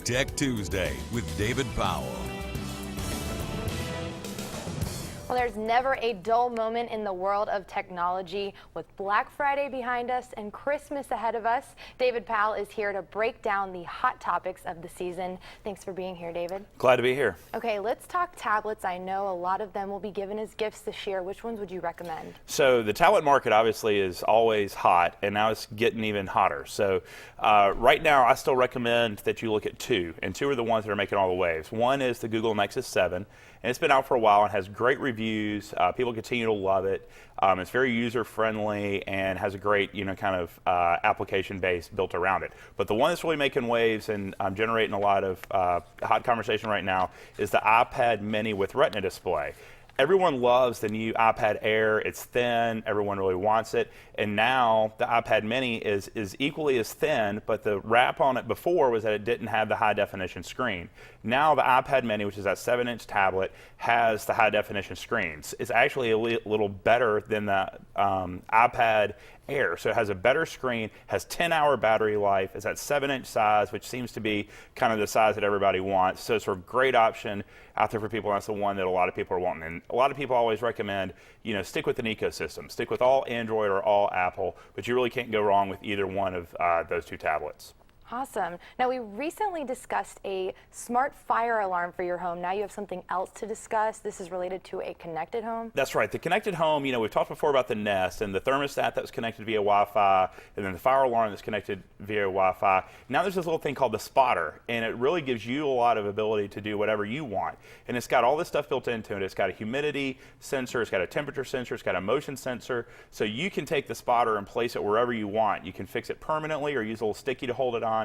Tech Tuesday with David Powell. Well, there's never a dull moment in the world of technology. With Black Friday behind us and Christmas ahead of us, David Powell is here to break down the hot topics of the season. Thanks for being here, David. Glad to be here. Okay, let's talk tablets. I know a lot of them will be given as gifts this year. Which ones would you recommend? So the tablet market obviously is always hot, and now it's getting even hotter. So right now I still recommend that you look at two, and two are the ones that are making all the waves. One is the Google Nexus 7, and it's been out for a while and has great reviews. People continue to love it. It's very user-friendly and has a great, kind of application base built around it. But the one that's really making waves and generating a lot of hot conversation right now is the iPad Mini with Retina display. Everyone loves the new iPad Air. It's thin. Everyone really wants it. And now the iPad Mini is equally as thin, but the wrap on it before was that it didn't have the high-definition screen. Now the iPad Mini, which is that 7-inch tablet, has the high-definition screens. It's actually a little better than the iPad Air. So it has a better screen, has 10-hour battery life, it's that 7-inch size, which seems to be kind of the size that everybody wants. So it's a great option out there for people. That's the one that a lot of people are wanting. And a lot of people always recommend, stick with an ecosystem. Stick with all Android or all Apple, but you really can't go wrong with either one of those two tablets. Awesome. Now, we recently discussed a smart fire alarm for your home. Now you have something else to discuss. This is related to a connected home. That's right. The connected home, we've talked before about the Nest and the thermostat that was connected via Wi-Fi, and then the fire alarm that's connected via Wi-Fi. Now there's this little thing called the spotter, and it really gives you a lot of ability to do whatever you want. And it's got all this stuff built into it. It's got a humidity sensor, it's got a temperature sensor, it's got a motion sensor. So you can take the spotter and place it wherever you want. You can fix it permanently or use a little sticky to hold it on.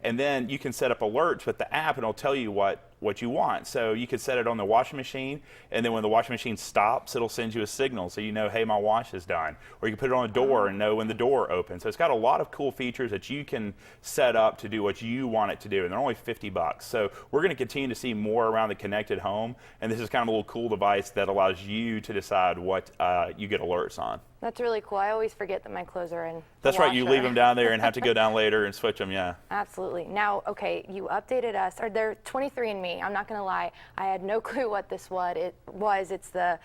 And then you can set up alerts with the app, and it'll tell you what you want. So you can set it on the washing machine, and then when the washing machine stops, it'll send you a signal so you know, hey, my wash is done. Or you can put it on a door and know when the door opens. So it's got a lot of cool features that you can set up to do what you want it to do, and they're only $50. So we're going to continue to see more around the connected home, and this is kind of a little cool device that allows you to decide what you get alerts on. That's really cool. I always forget that my clothes are in the That's right. You washer. leave them down there and have to go down later and switch them, yeah. Absolutely. Now, okay, you updated us. They're 23andMe. I'm not going to lie. I had no clue what this was. It's the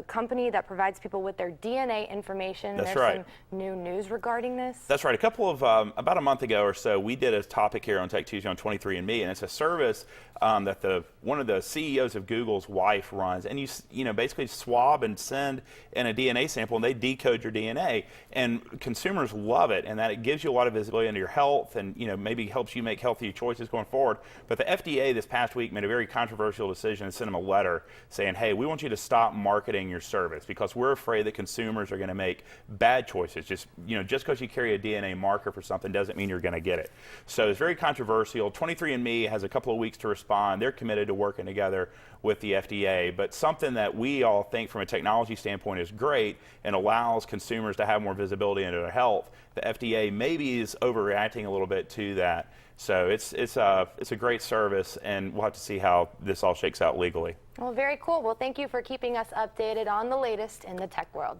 company that provides people with their DNA information. That's There's right. some new news regarding this. That's right. About a month ago or so, we did a topic here on Tech Tuesday on 23andMe, and it's a service that one of the CEOs of Google's wife runs, and you basically swab and send in a DNA sample, and they decode your DNA, and consumers love it, and that it gives you a lot of visibility into your health, and maybe helps you make healthy choices going forward. But the FDA this past week made a very controversial decision and sent them a letter saying, hey, we want you to stop marketing your service because we're afraid that consumers are going to make bad choices. Just because you carry a DNA marker for something doesn't mean you're going to get it. So it's very controversial. 23andMe has a couple of weeks to respond. They're committed to working together with the FDA, but something that we all think from a technology standpoint is great and allows consumers to have more visibility into their health. The FDA maybe is overreacting a little bit to that. So it's a great service, and we'll have to see how this all shakes out legally. Well, very cool. Well, thank you for keeping us updated on the latest in the tech world.